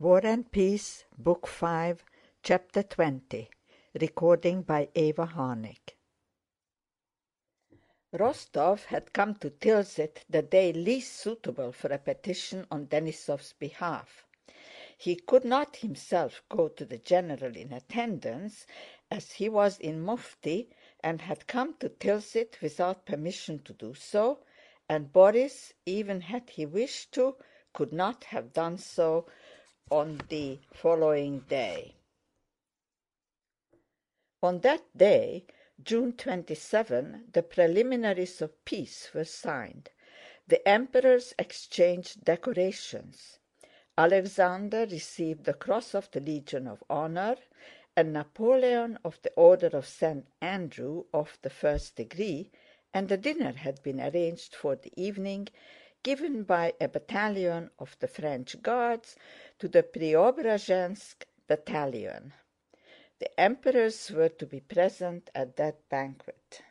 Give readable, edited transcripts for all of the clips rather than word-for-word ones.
War and Peace, Book 5, Chapter 20. Recording by Eva Harnick. Rostov had come to Tilsit the day least suitable for a petition on Denísov's behalf. He could not himself go to the general in attendance, as he was in mufti and had come to Tilsit without permission to do so, and Borís, even had he wished to, could not have done so on the following day. On that day, June 27, the preliminaries of peace were signed. The emperors exchanged decorations. Alexander received the Cross of the Legion of Honor, and Napoleon of the Order of St. Andrew of the first degree, and a dinner had been arranged for the evening, given by a battalion of the French Guards to the Preobrazhensk battalion. The emperors were to be present at that banquet.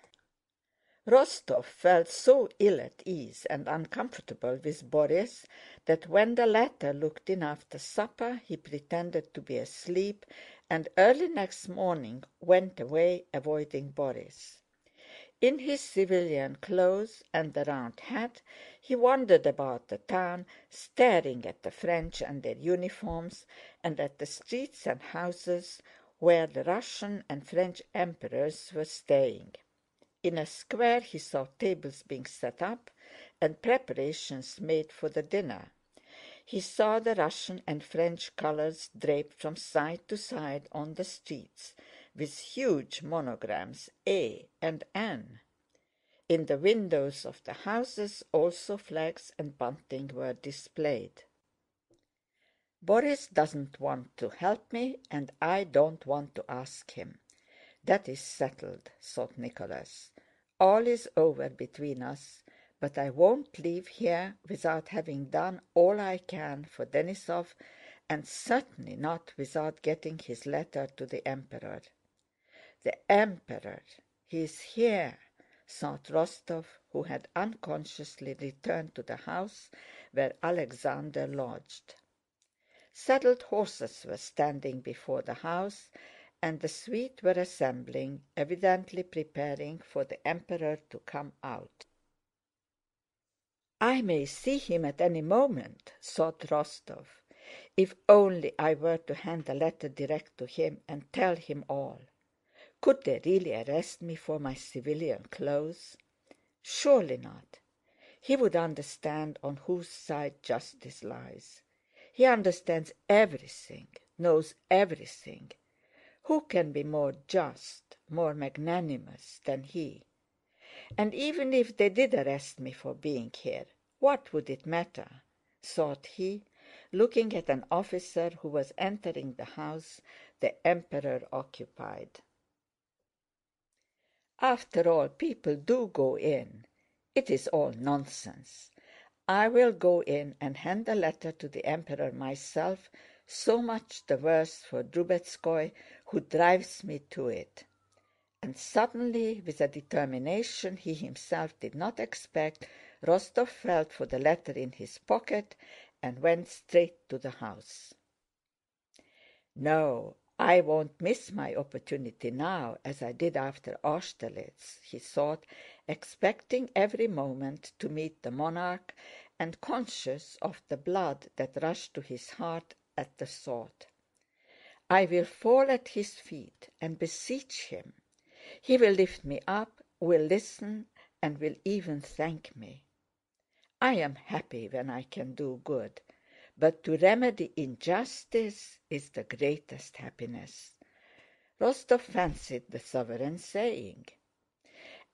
Rostov felt so ill at ease and uncomfortable with Borís that when the latter looked in after supper he pretended to be asleep, and early next morning went away, avoiding Borís. In his civilian clothes and the round hat, he wandered about the town, staring at the French and their uniforms, and at the streets and houses where the Russian and French emperors were staying. In a square he saw tables being set up and preparations made for the dinner. He saw the Russian and French colors draped from side to side on the streets, with huge monograms A and N. In the windows of the houses also flags and bunting were displayed. Borís doesn't want to help me, and I don't want to ask him. That is settled, thought Nicholas. All is over between us, but I won't leave here without having done all I can for Denísov, and certainly not without getting his letter to the Emperor. The Emperor, he is here, thought Rostov, who had unconsciously returned to the house where Alexander lodged. Saddled horses were standing before the house, and the suite were assembling, evidently preparing for the Emperor to come out. I may see him at any moment, thought Rostov. If only I were to hand the letter direct to him and tell him all. Could they really arrest me for my civilian clothes? Surely not. He would understand on whose side justice lies. He understands everything, knows everything. Who can be more just, more magnanimous than he? And even if they did arrest me for being here, what would it matter? Thought he, looking at an officer who was entering the house the Emperor occupied. After all, people do go in. It is all nonsense. I will go in and hand the letter to the Emperor myself, so much the worse for Drubetskóy, who drives me to it. And suddenly, with a determination he himself did not expect, Rostov felt for the letter in his pocket and went straight to the house. No, I won't miss my opportunity now, as I did after Austerlitz, he thought, expecting every moment to meet the monarch and conscious of the blood that rushed to his heart at the thought. I will fall at his feet and beseech him. He will lift me up, will listen, and will even thank me. I am happy when I can do good, but to remedy injustice is the greatest happiness. Rostov fancied the sovereign saying.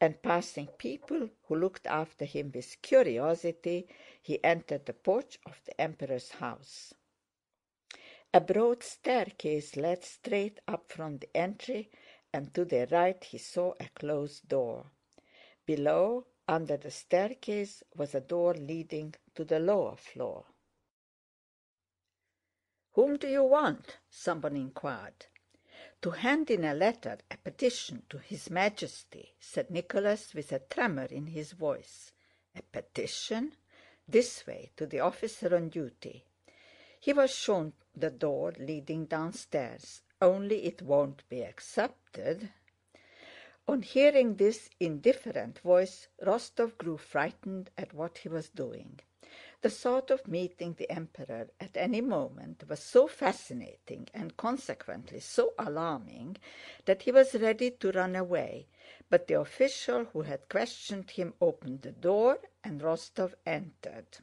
And passing people who looked after him with curiosity, he entered the porch of the Emperor's house. A broad staircase led straight up from the entry, and to the right he saw a closed door. Below, under the staircase, was a door leading to the lower floor. "Whom do you want?" someone inquired. "To hand in a letter, a petition to His Majesty," said Nicholas with a tremor in his voice. "A petition? This way, to the officer on duty." He was shown the door leading downstairs, only it won't be accepted. On hearing this indifferent voice, Rostov grew frightened at what he was doing. The thought of meeting the Emperor at any moment was so fascinating and consequently so alarming that he was ready to run away, but the official who had questioned him opened the door and Rostov entered.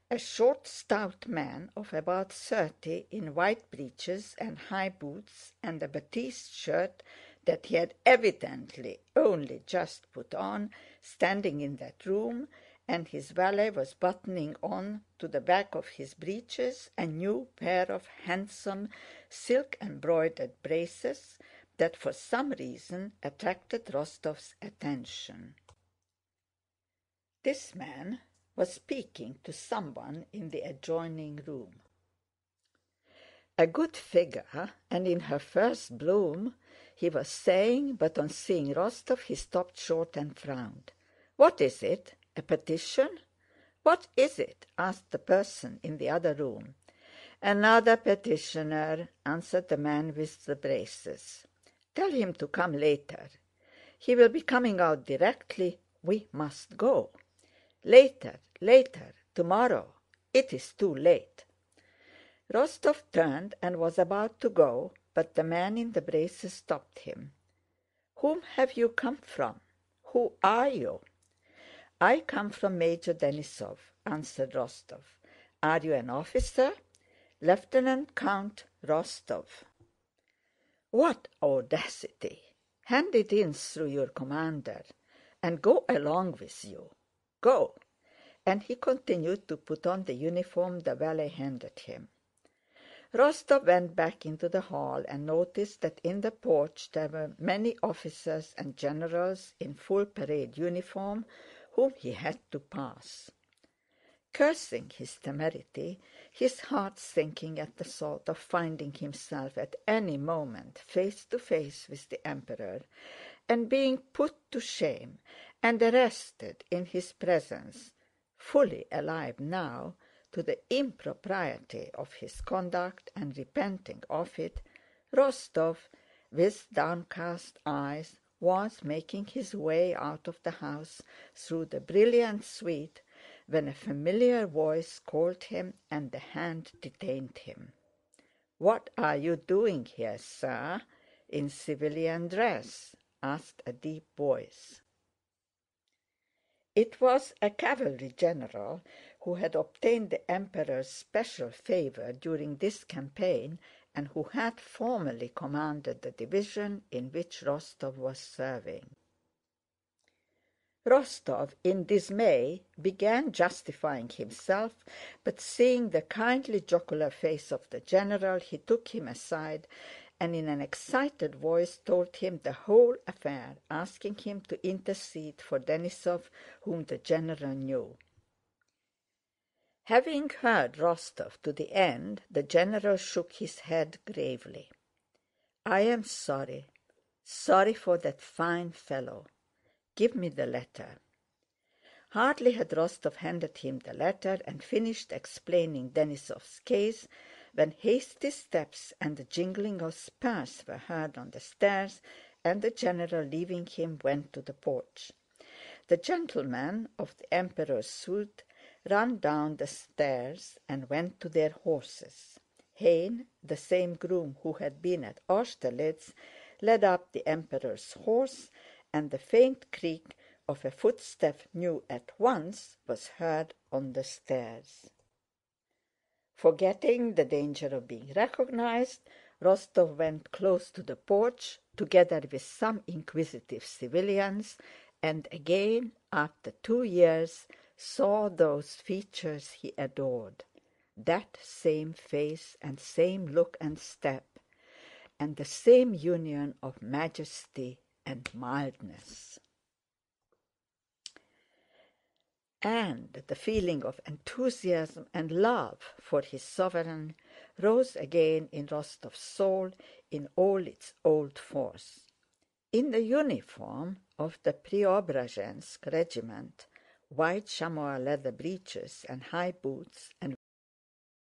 A short, stout man of about 30 in white breeches and high boots and a batiste shirt that he had evidently only just put on, standing in that room, and his valet was buttoning on to the back of his breeches a new pair of handsome silk-embroidered braces that for some reason attracted Rostov's attention. This man was speaking to someone in the adjoining room. A good figure, and in her first bloom, he was saying, but on seeing Rostov he stopped short and frowned. "What is it? A petition?" "What is it?" asked the person in the other room. "Another petitioner," answered the man with the braces. "Tell him to come later. He will be coming out directly. We must go." "Later, later, tomorrow. It is too late." Rostov turned and was about to go, but the man in the braces stopped him. "Whom have you come from? Who are you?" "I come from Major Denísov," answered Rostov. "Are you an officer?" "Lieutenant Count Rostov." "What audacity! Hand it in through your commander, and go along with you. Go!" And he continued to put on the uniform the valet handed him. Rostov went back into the hall and noticed that in the porch there were many officers and generals in full parade uniform whom he had to pass. Cursing his temerity, his heart sinking at the thought of finding himself at any moment face to face with the Emperor and being put to shame and arrested in his presence, fully alive now to the impropriety of his conduct and repenting of it, Rostov, with downcast eyes, was making his way out of the house through the brilliant suite when a familiar voice called him and the hand detained him. "What are you doing here, sir, in civilian dress?" asked a deep voice. It was a cavalry general who had obtained the Emperor's special favor during this campaign and who had formerly commanded the division in which Rostov was serving. Rostov, in dismay, began justifying himself, but seeing the kindly jocular face of the general, he took him aside and in an excited voice told him the whole affair, asking him to intercede for Denísov, whom the general knew. Having heard Rostov to the end, the general shook his head gravely. "I am sorry, sorry for that fine fellow. Give me the letter." Hardly had Rostov handed him the letter and finished explaining Denísov's case when hasty steps and the jingling of spurs were heard on the stairs, and the general, leaving him, went to the porch. The gentlemen of the Emperor's suite ran down the stairs and went to their horses. Hain, the same groom who had been at Austerlitz, led up the Emperor's horse, and the faint creak of a footstep knew at once was heard on the stairs. Forgetting the danger of being recognized, Rostov went close to the porch, together with some inquisitive civilians, and again, after 2 years, saw those features he adored, that same face and same look and step, and the same union of majesty and mildness. And the feeling of enthusiasm and love for his sovereign rose again in Rostov's soul in all its old force. In the uniform of the Preobrazhensk regiment, white chamois leather breeches and high boots, and